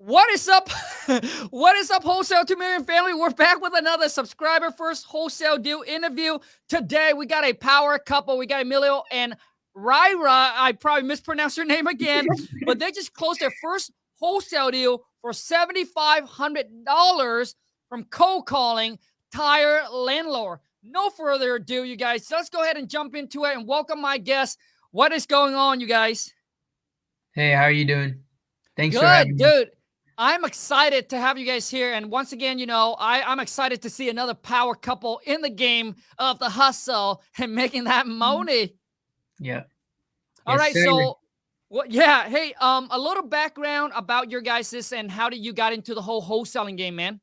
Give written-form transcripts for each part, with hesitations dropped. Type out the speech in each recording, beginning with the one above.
What is up? What is up, Wholesale 2 Million family? We're back with another subscriber first wholesale deal interview. Today, we got a power couple. We got Emilio and Ryra. I probably mispronounced your name again, but they just closed their first wholesale deal for $7,500 from cold calling Tire Landlord. No further ado, you guys. So let's go ahead and jump into it and welcome my guests. What is going on, you guys? Hey, how are you doing? Thanks for Good, having me. dude. I'm excited to have you guys here. And once again, I'm excited to see another power couple in the game of the hustle and making that money. Yeah. All Yes, right. sir. So, yeah. Hey, a little background about your guys' and how did you got into the whole wholesaling game, man?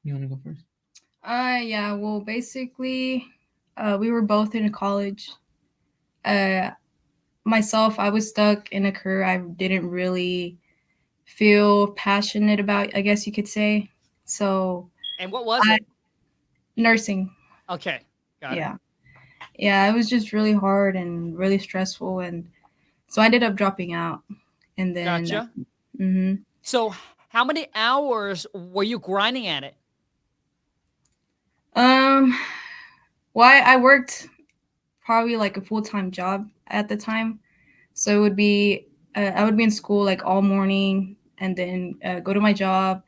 You want to go first? Yeah, well, basically, we were both in college. Myself, I was stuck in a career I didn't really feel passionate about, I guess you could say. So, And what was it? Nursing. Okay. Got Yeah. it. Yeah, it was just really hard and really stressful. And so I ended up dropping out. And then, Gotcha. mhm. So, how many hours were you grinding at it? Well, I worked probably like a full-time job at the time. So it would be, I would be in school like all morning and then go to my job,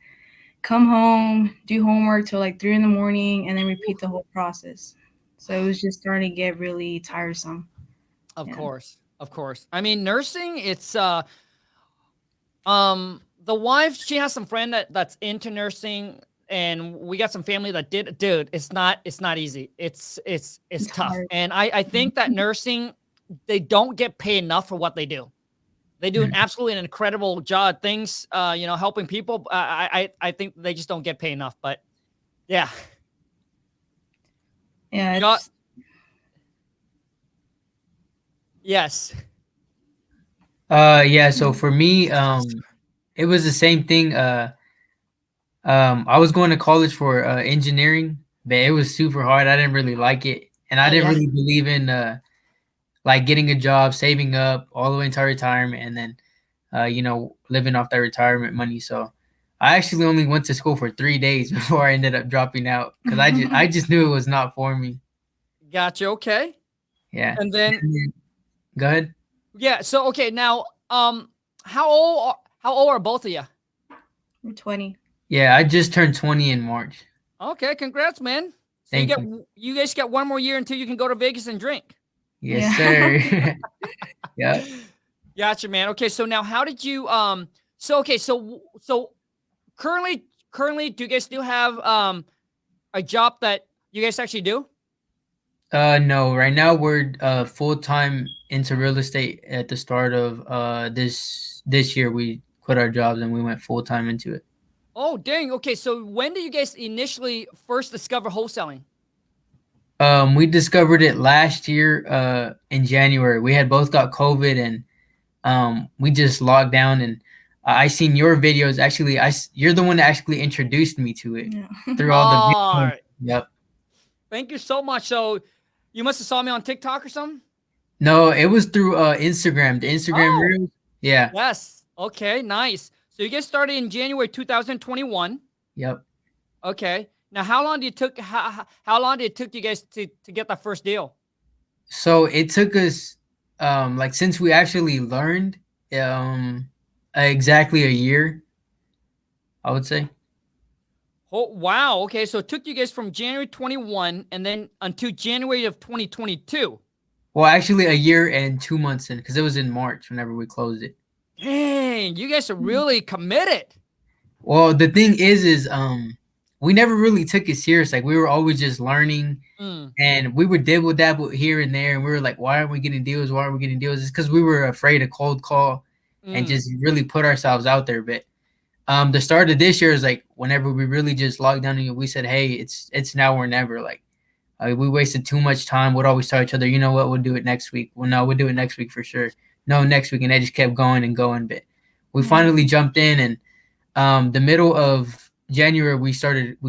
come home, do homework till like 3 in the morning, and then repeat the whole process. So it was just starting to get really tiresome. Of Yeah. course. Of course. I mean, nursing, it's the wife, she has some friend that's into nursing, and we got some family that did. Dude, it's not easy. It's tough. Hard. And I think that nursing, they don't get paid enough for what they do. They do an absolutely an incredible job. Things, helping people. I think they just don't get paid enough. But yeah, Yeah. Got- It's, yes. Yeah, so for me, it was the same thing. I was going to college for engineering, but it was super hard. I didn't really like it. And I didn't Yeah. really believe in like getting a job, saving up all the way into retirement, and then living off that retirement money. So I actually only went to school for 3 days before I ended up dropping out because I just knew it was not for me. Gotcha. Okay. Yeah. And then Go ahead. yeah. So okay, now how old are both of you? we're 20. Yeah, I just turned 20 in March. Okay, congrats, man. So Thank you. you guys got one more year until you can go to Vegas and drink. Yes, Yeah. sir. Yeah. Gotcha, man. Okay, so now how did you so currently do you guys still have a job that you guys actually do? No, right now we're full time into real estate. At the start of this year, we quit our jobs and we went full time into it. Oh, dang. Okay, so when did you guys initially first discover wholesaling? We discovered it last year in January. We had both got COVID and we just locked down and I seen your videos. Actually, you're the one that actually introduced me to it Yeah. through all the Oh, videos. Yep. thank you so much. So you must have saw me on TikTok or something? No, it was through Instagram. The Instagram Oh, reels. Yeah. yes. Okay, nice. So you guys started in January 2021. Yep. Okay. Now, how long did it took you guys to get that first deal? So it took us like since we actually learned exactly a year, I would say. Oh, wow. Okay, so it took you guys from January 21 and then until January of 2022. Well, actually a year and 2 months in because it was in March whenever we closed it. Dang, you guys are really committed. Well, the thing is we never really took it serious. Like we were always just learning Mm, and we would dibble dabble here and there and we were like, why aren't we getting deals? Why aren't we getting deals? It's because we were afraid to cold call and mm. just really put ourselves out there. But the start of this year is like whenever we really just locked down and we said, hey, it's now or never. Like we wasted too much time. We'd always tell each other, you know what, we'll do it next week. Well, no, we'll do it next week for sure. No, next week, and they just kept going and going. But we finally jumped in, and the middle of January we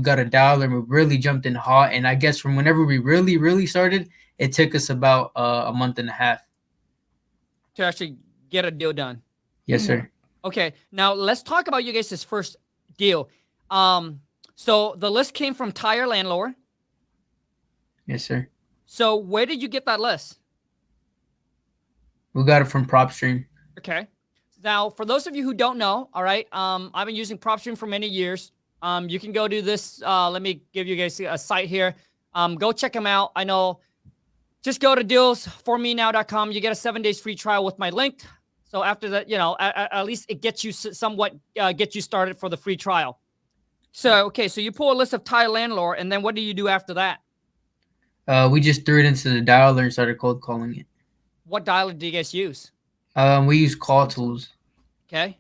got a dollar, and we really jumped in hot. And I guess from whenever we really started, it took us about a month and a half. To actually get a deal done. Yes, sir. Okay, now let's talk about you guys' first deal. So the list came from Tire Landlord. Yes, sir. So where did you get that list? We got it from PropStream. Okay. Now, for those of you who don't know, all right, I've been using PropStream for many years. You can go to this. Let me give you guys a site here. Go check them out. I know. Just go to dealsformenow.com. You get a 7 days free trial with my link. So after that, at least it gets you somewhat get you started for the free trial. So okay, so you pull a list of Tire Landlord, and then what do you do after that? We just threw it into the dialer and started cold calling it. What dialer do you guys use? We use call tools. Okay,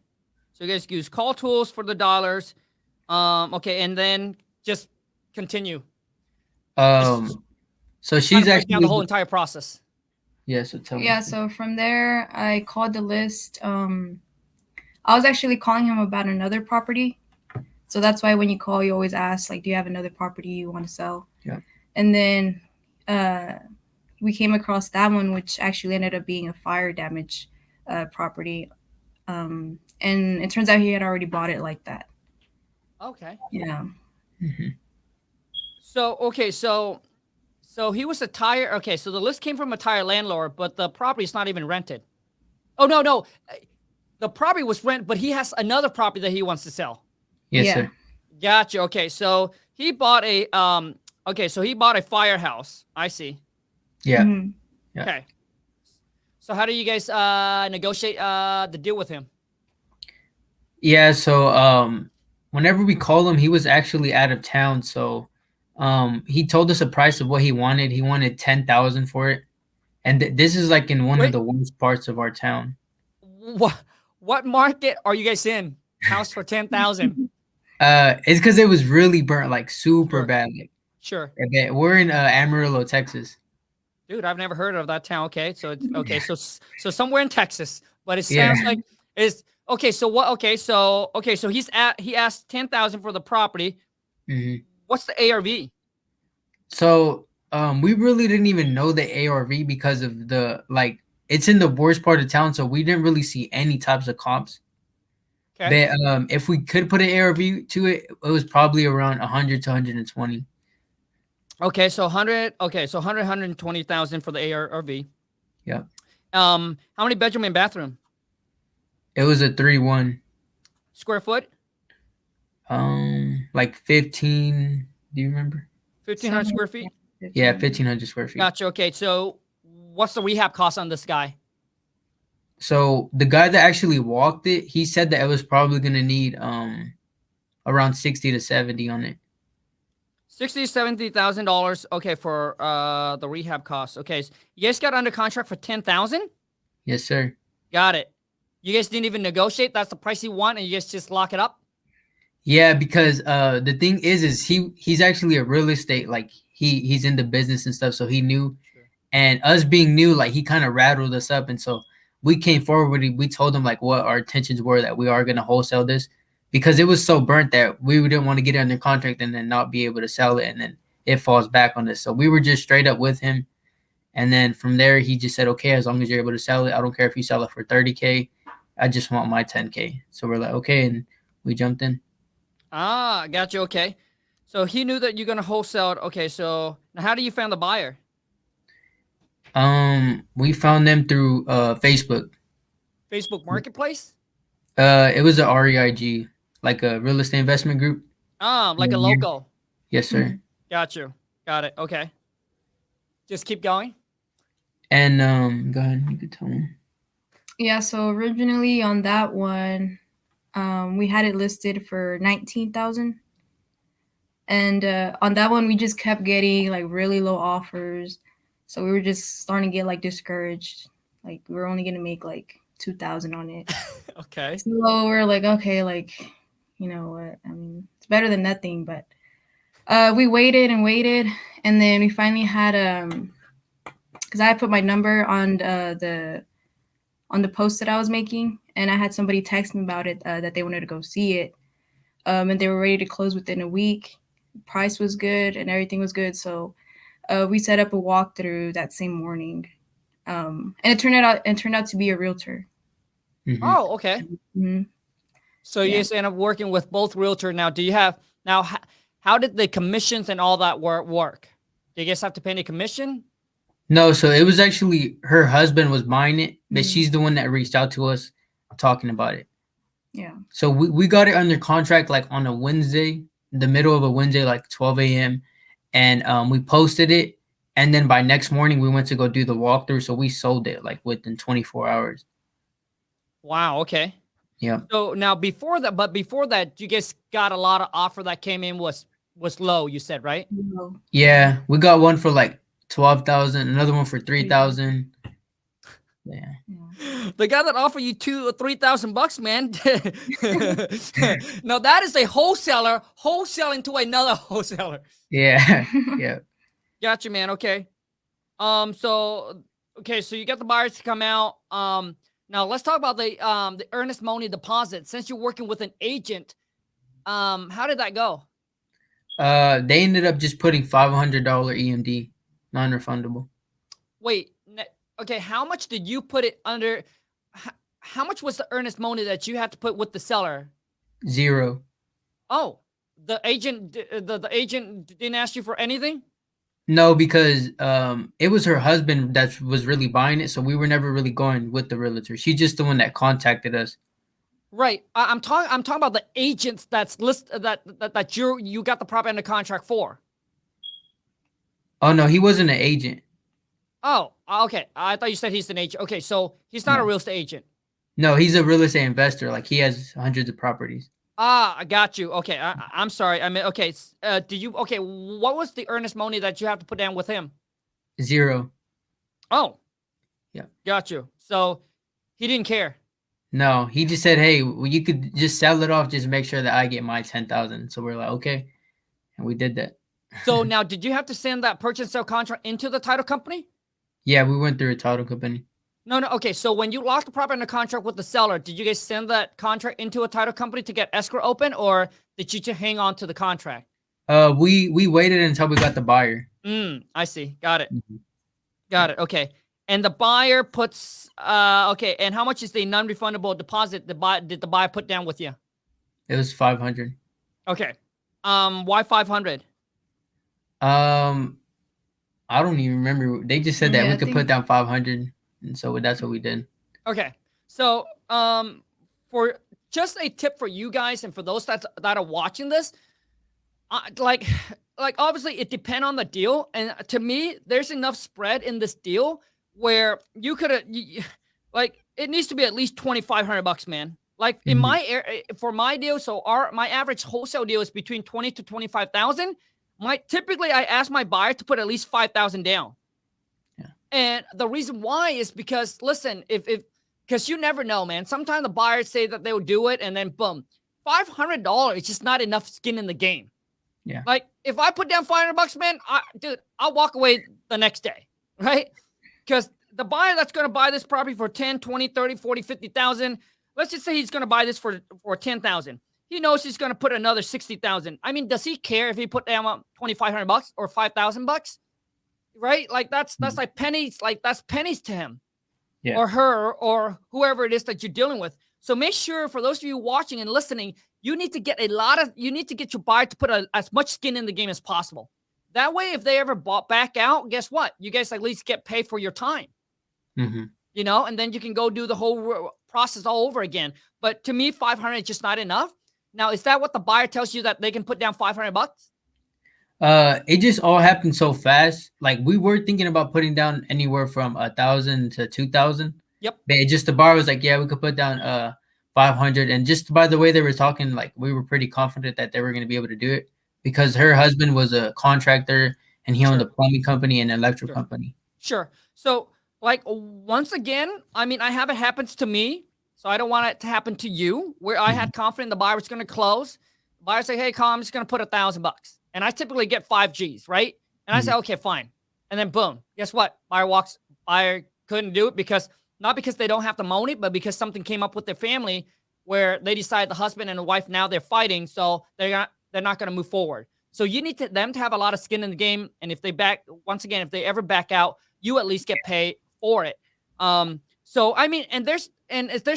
so you guys use call tools for the dollars. Okay, and then just continue. So she's break down actually the whole entire process. Yeah, so tell me. Yeah, so from there, I called the list. I was actually calling him about another property. So that's why when you call, you always ask, like, do you have another property you want to sell? Yeah. And then we came across that one, which actually ended up being a fire damage property. And it turns out he had already bought it like that. Okay. Yeah. Mm-hmm. So, okay, so he was a tire. Okay, so the list came from a Tire Landlord, but the property is not even rented. Oh, no. The property was rent, but he has another property that he wants to sell. Yes, Yeah. sir. Gotcha. Okay, so he bought a firehouse. I see. Yeah. Mhm. Yeah. Okay. So how do you guys negotiate the deal with him? Yeah, so whenever we called him, he was actually out of town. So he told us a price of what he wanted. He wanted 10,000 for it. And this is like in one of the worst parts of our town. What market are you guys in? House for 10,000. It's because it was really burnt, like super Sure. bad. Like, Sure. we're in Amarillo, Texas. Dude, I've never heard of that town. Okay, so it's okay. So somewhere in Texas, but it sounds like it's okay. So what? Okay, so he asked 10,000 for the property. Mm-hmm. What's the ARV? So we really didn't even know the ARV because of it's in the worst part of town, so we didn't really see any types of comps. Okay. But if we could put an ARV to it, it was probably around 100 to 120. Okay, so 100. Okay, so 120,000 for the ARV. Yeah. How many bedroom and bathroom? It was a 3-1. Square foot? Like 15. Do you remember? 1,500 square feet. Yeah, 1,500 square feet. Gotcha. Okay, so what's the rehab cost on this guy? So the guy that actually walked it, he said that it was probably gonna need around 60 to 70 on it. $70,000. Okay, for the rehab costs. Okay, so you guys got under contract for 10,000. Yes, sir. Got it. You guys didn't even negotiate. That's the price you want, and you guys just lock it up. Yeah, because the thing is he's actually a real estate, like he's in the business and stuff, so he knew. Sure. And us being new, like he kind of rattled us up, and so we came forward. We told him like what our intentions were, that we are gonna wholesale this, because it was so burnt that we didn't want to get it under contract and then not be able to sell it, and then it falls back on us. So we were just straight up with him, and then from there he just said, okay, as long as you're able to sell it, I don't care if you sell it for 30K, I just want my 10K. So we're like, okay, and we jumped in. Ah, got you. Okay, so he knew that you're gonna wholesale it. Okay, so now how do you find the buyer? We found them through Facebook. Facebook Marketplace. It was a REIG, like a real estate investment group. Like a local. Yes, sir. Got you. Got it. Okay. Just keep going. And go ahead, you could tell me. Yeah, so originally on that one, we had it listed for 19,000. And on that one, we just kept getting like really low offers. So we were just starting to get like discouraged. Like we were only gonna make like 2,000 on it. Okay. So we're like, okay, like, you know what? I mean, it's better than nothing. But we waited and waited, and then we finally had because I put my number on the post that I was making, and I had somebody text me about it that they wanted to go see it, and they were ready to close within a week. Price was good and everything was good, so we set up a walkthrough that same morning, and it turned out to be a realtor. Oh, okay. Mm-hmm. So you Yeah. just end up working with both realtor. Now, do you have now? How did the commissions and all that work? Do you guys have to pay any commission? No, so it was actually her husband was buying it, but Mhm. she's the one that reached out to us talking about it. Yeah. So we got it under contract like on a Wednesday, the middle of a Wednesday, like 12 a.m. And we posted it. And then by next morning, we went to go do the walkthrough. So we sold it like within 24 hours. Wow. Okay. Yeah. So now before that, you guys got a lot of offer that came in was low. You said, right? No. Yeah. We got one for like 12,000, another one for 3,000. Yeah. Yeah. The guy that offered you $2,000 or $3,000, man. Now that is a wholesaler wholesaling to another wholesaler. Yeah. Yeah. Gotcha, man. Okay. So you got the buyers to come out. Now let's talk about the earnest money deposit. Since you're working with an agent, how did that go? They ended up just putting $500 EMD, non-refundable. Wait, okay. How much did you put it under? How much was the earnest money that you had to put with the seller? 0. Oh, the agent, the agent didn't ask you for anything? No, because it was her husband that was really buying it, so we were never really going with the realtor. She's just the one that contacted us. Right. I'm talking about the agents that's that you got the property under contract for. Oh no, he wasn't an agent. Oh, okay. I thought you said he's an agent. Okay, so he's not a No. real estate agent. No, he's a real estate investor. Like he has hundreds of properties. Ah, I got you. Okay, I'm sorry. I mean, okay. Okay, what was the earnest money that you have to put down with him? 0. Oh, Yeah. got you. So he didn't care. No, he just said, "Hey, well, you could just sell it off. Just make sure that I get my 10,000." So we're like, "Okay," and we did that. So now, did you have to send that purchase and sale contract into the title company? Yeah, we went through a title company. No. Okay, so when you locked the property under contract with the seller, did you guys send that contract into a title company to get escrow open, or did you just hang on to the contract? We waited until we got the buyer. I see. Got it. Mhm. Got it. Okay. And the buyer puts okay. And how much is the non-refundable deposit did the buyer put down with you? It was 500. Okay. Why 500? I don't even remember. They just said that Yeah, we I could think- put down 500, and so that's what we did. Okay. So for just a tip for you guys and for those that are watching this, like obviously it depends on the deal, and to me there's enough spread in this deal where you could like it needs to be at least $2,500, man. Like in my for my deal, so my average wholesale deal is between 20 to 25,000. Typically I ask my buyer to put at least 5,000 down. Yeah. And the reason why is because listen, because you never know, man. Sometimes the buyers say that they will do it, and then boom, $500 is just not enough skin in the game. Yeah. Like if I put down $500, man, I'll walk away the next day, right? Because the buyer that's going to buy this property for 10, 20, 30, 40, 50,000, let's just say he's going to buy this for 10,000. He knows he's going to put another 60,000. I mean, does he care if he put down $2,500 or $5,000? Right? Like that's like pennies. Like that's pennies to him, Yeah. or her, or whoever it is that you're dealing with. So make sure, for those of you watching and listening, you need to get your buyer to put as much skin in the game as possible. That way, if they ever back out, guess what? You guys at least get paid for your time. Mm-hmm. You know, and then you can go do the whole process all over again. But to me, 500 is just not enough. Now, is that what the buyer tells you, that they can put down $500? It just all happened so fast. Like we were thinking about putting down anywhere from 1,000 to 2,000. Yep. But the buyer was like, "Yeah, we could put down 500." And just by the way they were talking, like we were pretty confident that they were going to be able to do it, because her husband was a contractor and he owned a plumbing company and electric company. Sure. So, like, once again, I mean, I have it happens to me, so I don't want it to happen to you, where I had confidence the buyer was going to close. The buyer say, "Hey, Khang, I'm just going to put $1,000. And I typically get 5 G's, right? And I say, "Okay, fine." And then boom, guess what? Buyer couldn't do it, because not because they don't have the money, but because something came up with their family where they decide, the husband and the wife, now they're fighting, so they're not going to move forward. So you need them to have a lot of skin in the game, and if they ever back out, you at least get paid for it. So I mean, and there's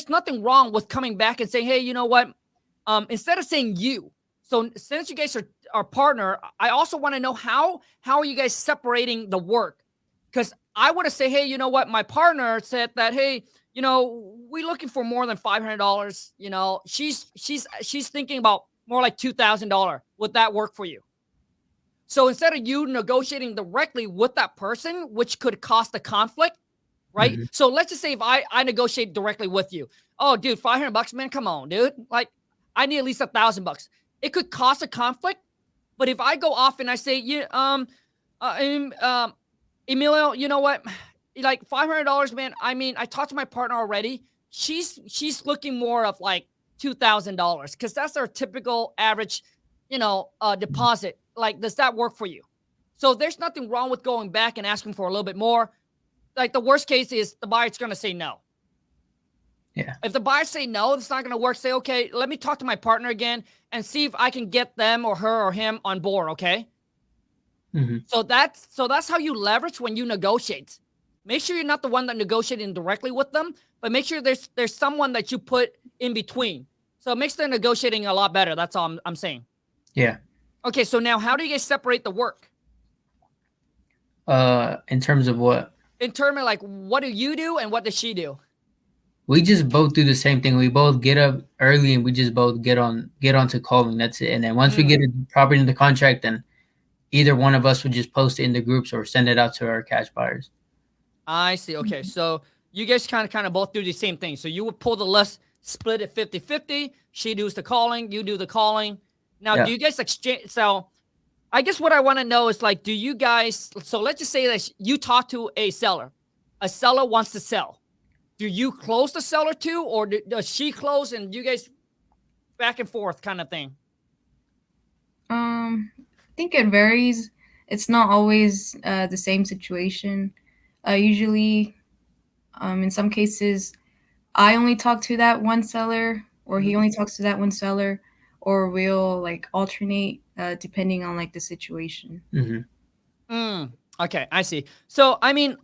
nothing wrong with coming back and saying, "Hey, you know what? instead of saying you. So since you guys are partner, I also want to know how are you guys separating the work? Because I would have say, hey, you know what? My partner said that, hey, you know, we're looking for more than $500. You know, she's thinking about more like $2,000. Would that work for you? So instead of you negotiating directly with that person, which could cost a conflict, right? Mm-hmm. So let's just say if I negotiate directly with you, oh, dude, $500, man, come on, dude. Like, I need at least $1,000. It could cost a conflict, but if I go off and I say, yeah, Emilio, you know what? Like $500, man. I mean, I talked to my partner already. She's looking more of like $2,000 because that's our typical average, deposit. Like, does that work for you? So there's nothing wrong with going back and asking for a little bit more. Like, the worst case is the buyer's going to say no. Yeah. If the buyers say no, it's not going to work. Say, okay, let me talk to my partner again and see if I can get them or her or him on board. Okay. Mm-hmm. So that's how you leverage when you negotiate. Make sure you're not the one that negotiating directly with them, but make sure there's someone that you put in between. So it makes the negotiating a lot better. That's all I'm saying. Yeah. Okay. So now how do you guys separate the work? In terms of what? In terms of like, what do you do and what does she do? We just both do the same thing. We both get up early and we just both get onto calling. That's it. And then once we get a property in the contract, then either one of us would just post it in the groups or send it out to our cash buyers. I see. Okay. So you guys kind of both do the same thing. So you would pull the list, split it 50-50. She does the calling, you do the calling. Now, do you guys exchange? So I guess what I want to know is like, do you guys, so let's just say that you talk to a seller wants to sell. Do you close the seller too, or does she close and you guys back and forth kind of thing? I think it varies. It's not always the same situation. Usually, in some cases, I only talk to that one seller, or he only talks to that one seller, or we'll like alternate depending on like the situation. Mm-hmm. Okay, I see. So I mean,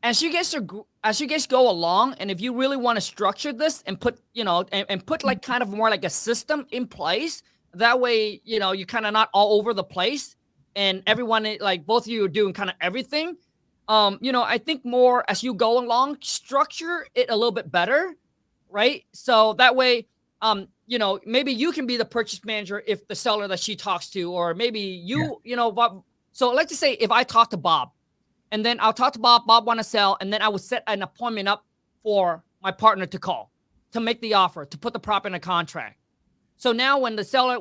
as you guys go along, and if you really want to structure this and put, and put like kind of more like a system in place, that way, you're kind of not all over the place and everyone, like both of you are doing kind of everything. I think more as you go along, structure it a little bit better, right? So that way, maybe you can be the purchase manager if the seller that she talks to, or maybe you, so let's just say if I talk to Bob, and then I'll talk to Bob want to sell, and then I would set an appointment up for my partner to call, to make the offer, to put the prop in a contract. So now when the seller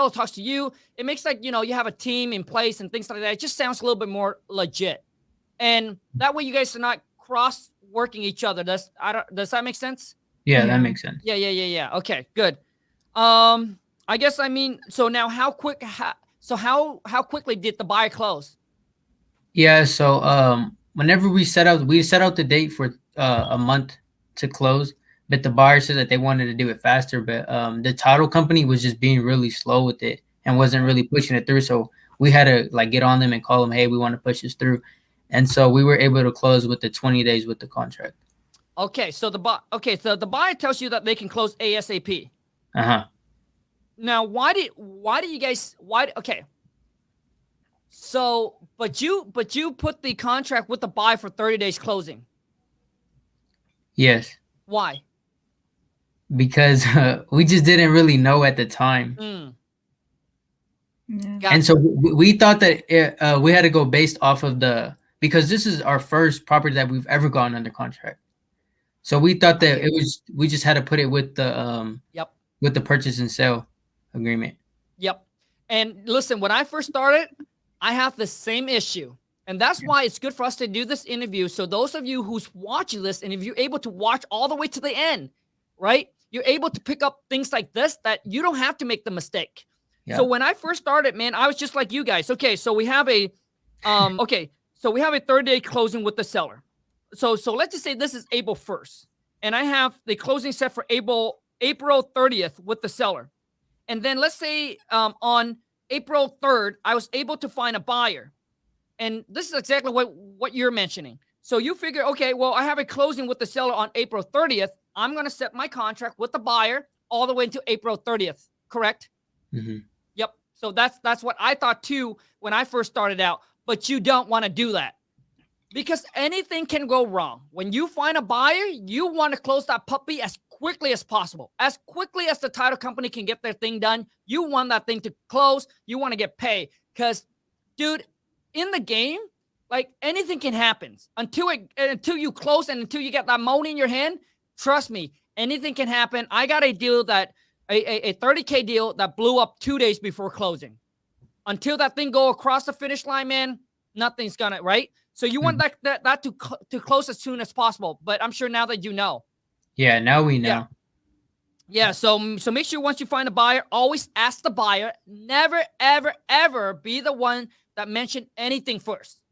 talks to you, it makes like, you have a team in place and things like that. It just sounds a little bit more legit. And that way you guys are not cross-working each other. Does that make sense? Yeah, that makes sense. Yeah. Okay, good. I guess, so now how quickly did the buyer close? Yeah, so whenever we set out the date for a month to close, but the buyer said that they wanted to do it faster, but the title company was just being really slow with it and wasn't really pushing it through. So we had to like get on them and call them, hey, we want to push this through. And so we were able to close with the 20 days with the contract. Okay, so the buyer tells you that they can close ASAP. Uh-huh. Now, okay. So, but you put the contract with the buyer for 30 days closing. Yes. Why? Because we just didn't really know at the time. Yeah. Gotcha. And so we thought that we had to go based off of because this is our first property that we've ever gotten under contract. So we thought that we just had to put it with the with the purchase and sale agreement. Yep. And listen, when I first started, I have the same issue. And that's why it's good for us to do this interview. So those of you who's watching this, and if you're able to watch all the way to the end, right, you're able to pick up things like this that you don't have to make the mistake. Yeah. So when I first started, man, I was just like you guys. Okay, so we have a 30-day closing with the seller. So let's just say this is April 1st, and I have the closing set for April 30th with the seller. And then let's say on April 3rd, I was able to find a buyer. And this is exactly what you're mentioning. So you figure, okay, well, I have a closing with the seller on April 30th. I'm going to set my contract with the buyer all the way until April 30th. correct? Mm-hmm. Yep. So that's what I thought too when I first started out. But you don't want to do that because anything can go wrong. When you find a buyer, you want to close that puppy as quickly as possible, as quickly as the title company can get their thing done. You want that thing to close. You want to get paid because, dude, in the game, like anything can happen until you close and until you get that money in your hand. Trust me, anything can happen. I got a deal that a 30K deal that blew up 2 days before closing. Until that thing go across the finish line, man, nothing's gonna, right? So you want that to close as soon as possible. But I'm sure now that you know. Yeah, now we know. Yeah. So make sure once you find a buyer, always ask the buyer. Never, ever, ever be the one that mentioned anything first.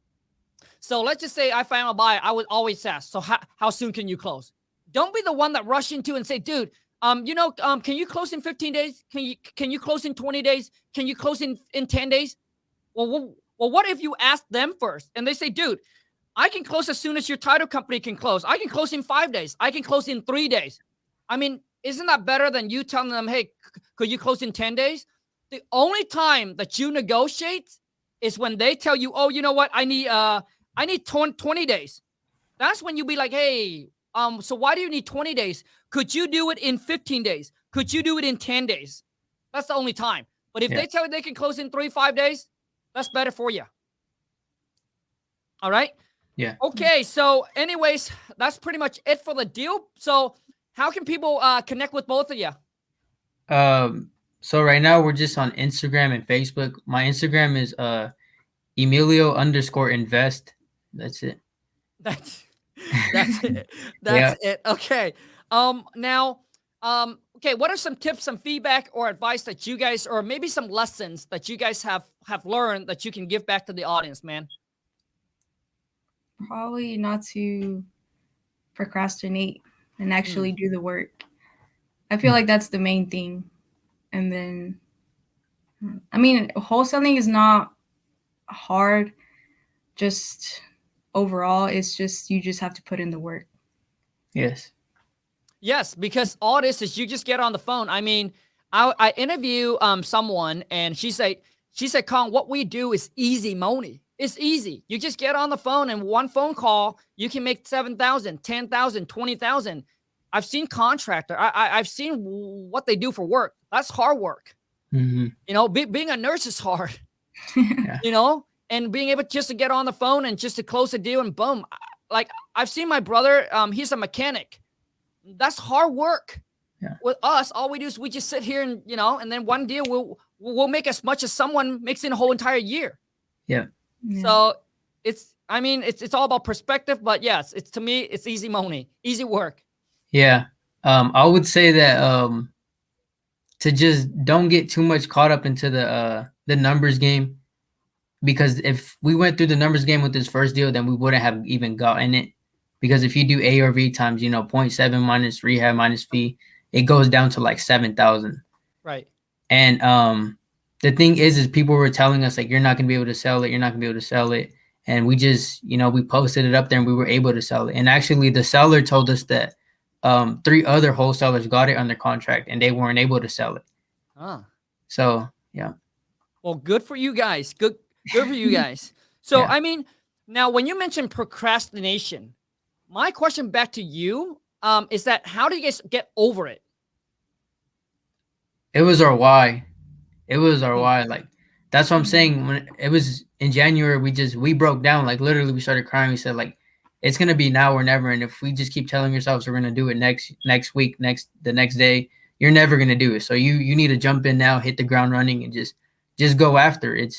So let's just say I found a buyer. I would always ask, so how soon can you close? Don't be the one that rush into and say, dude, can you close in 15 days? Can you close in 20 days? Can you close in 10 days? Well, what if you ask them first and they say, dude, I can close as soon as your title company can close. I can close in 5 days. I can close in 3 days. I mean, isn't that better than you telling them, hey, could you close in 10 days? The only time that you negotiate is when they tell you, oh, you know what? I need 20 days. That's when you be like, hey, so why do you need 20 days? Could you do it in 15 days? Could you do it in 10 days? That's the only time. But if they tell you they can close in 3-5 days, that's better for you. All right? Yeah. Okay, so anyways, that's pretty much it for the deal. So how can people connect with both of you? So right now we're just on Instagram and Facebook. My Instagram is Emilio_invest. That's it. That's it. That's it. Okay. Okay, what are some tips, some feedback or advice that you guys, or maybe some lessons that you guys have learned that you can give back to the audience, man? Probably not to procrastinate and actually do the work. I feel like that's the main thing. And then, I mean, wholesaling is not hard. Just overall, it's just, you just have to put in the work. Yes, because all it is you just get on the phone. I mean, I interview someone and she said, Khang, what we do is easy money. It's easy. You just get on the phone and one phone call, you can make 7,000, 10,000, 20,000. I've seen contractor. I've seen what they do for work. That's hard work. Mm-hmm. You know, being a nurse is hard. You know, and being able just to get on the phone and just to close a deal and boom. Like I've seen my brother. He's a mechanic. That's hard work. Yeah. With us, all we do is we just sit here and and then one deal we'll make as much as someone makes in a whole entire year. Yeah. So it's all about perspective, but yes, to me it's easy money, easy work. Yeah. I would say that to just don't get too much caught up into the numbers game, because if we went through the numbers game with this first deal, then we wouldn't have even gotten it. Because if you do ARV times 0.7 minus rehab minus fee, it goes down to like 7,000. Right. And the thing is people were telling us like, you're not gonna be able to sell it. You're not gonna be able to sell it. And we just we posted it up there and we were able to sell it. And actually the seller told us that 3 other wholesalers got it under contract and they weren't able to sell it. So yeah. Well, good for you guys. Good for you guys. So I mean, now when you mentioned procrastination, my question back to you is that how do you guys get over it? It was our why. Why. Like that's what I'm saying. When it was in January, we broke down. Like literally, we started crying. We said like, it's gonna be now or never. And if we just keep telling ourselves we're gonna do it next week, the next day, you're never gonna do it. So you need to jump in now, hit the ground running, and just go after it.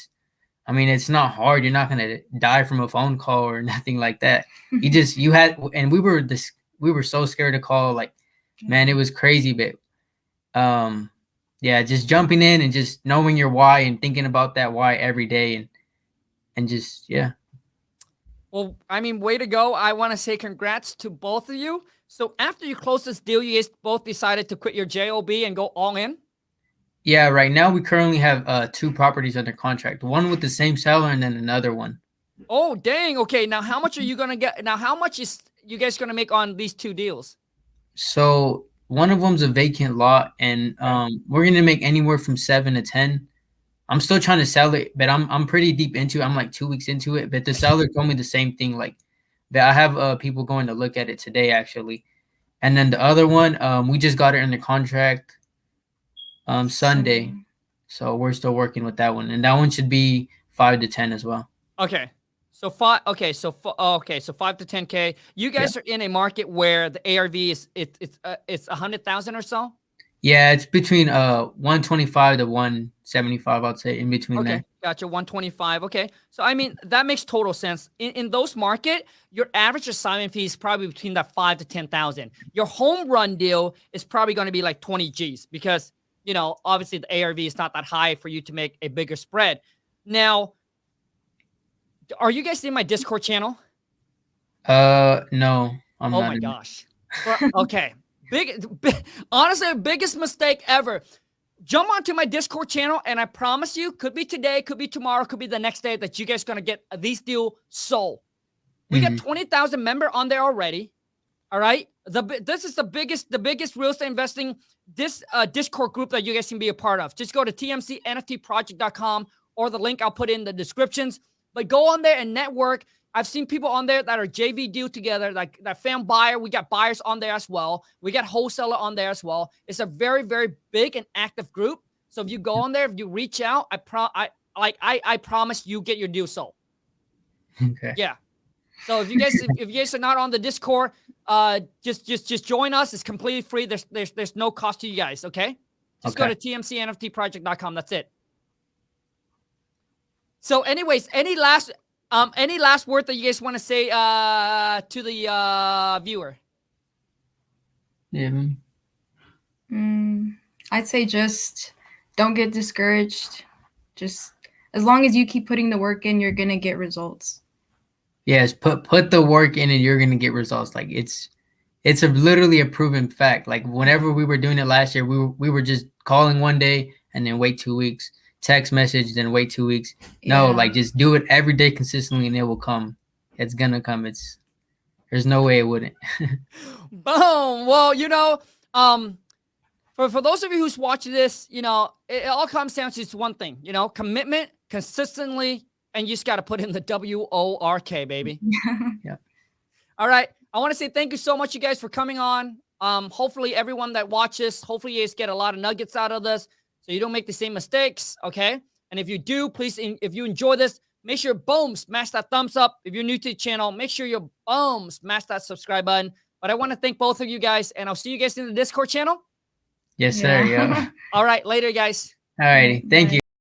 It's not hard. You're not gonna die from a phone call or nothing like that. And we were so scared to call. Like, man, it was crazy. But just jumping in and just knowing your why and thinking about that why every day and just Well, I mean, way to go. I want to say congrats to both of you. So after you close this deal, you guys both decided to quit your JOB and go all in? Yeah, right now we currently have 2 properties under contract. One with the same seller and then another one. Oh, dang. Okay, now how much are you going to get? Now, how much is you guys going to make on these 2 deals? So one of them's a vacant lot, and we're gonna make anywhere from 7 to 10. I'm still trying to sell it, but I'm pretty deep into it. I'm like 2 weeks into it, but the seller told me the same thing. Like that, I have people going to look at it today actually, and then the other one, we just got it under contract Sunday, so we're still working with that one, and that one should be 5 to 10 as well. Okay. So 5. Okay. So 5 to 10K. You guys are in a market where the ARV is it's 100,000 or so. Yeah, it's between 125 to 175, I'd say, in between Okay, there. gotcha. 125. Okay. So I mean that makes total sense. In those market, your average assignment fee is probably between that 5 to 10,000. Your home run deal is probably going to be like 20 G's because obviously the ARV is not that high for you to make a bigger spread. Now, are you guys in my Discord channel? No, I'm Oh not. my gosh. Okay. Honestly, biggest mistake ever. Jump onto my Discord channel, and I promise you, could be today, could be tomorrow, could be the next day that you guys gonna get these deal sold. We got 20,000 member on there already. All right. This is the biggest real estate investing Discord group that you guys can be a part of. Just go to tmcnftproject.com or the link I'll put in the descriptions. But go on there and network. I've seen people on there that are JV deal together, like that fan buyer. We got buyers on there as well. We got wholesaler on there as well. It's a very, very big and active group. So if you go on there, if you reach out, I promise you get your deal sold. Okay. Yeah. So if you guys are not on the Discord, just join us. It's completely free. There's no cost to you guys. Okay. Just go to tmcnftproject.com. That's it. So anyways, any last word that you guys want to say to the viewer? Yeah. I'd say just don't get discouraged. Just as long as you keep putting the work in, you're gonna get results. Yes, put the work in and you're gonna get results. Like it's literally a proven fact. Like whenever we were doing it last year, we were just calling one day and then wait 2 weeks. Text message, then wait 2 weeks. No, like just do it every day consistently and it will come. It's gonna come. There's no way it wouldn't. Boom. Well, for those of you who's watching this, it all comes down to one thing, commitment, consistently, and you just got to put in the WORK, baby. Yeah. All right. I want to say thank you so much, you guys, for coming on. Hopefully everyone that watches, hopefully you guys get a lot of nuggets out of this, so you don't make the same mistakes, okay? And if you do, please, if you enjoy this, make sure, boom, smash that thumbs up. If you're new to the channel, make sure you, boom, smash that subscribe button. But I want to thank both of you guys, and I'll see you guys in the Discord channel. Yes, sir. Yeah. All right, later, guys. All righty. Thank you.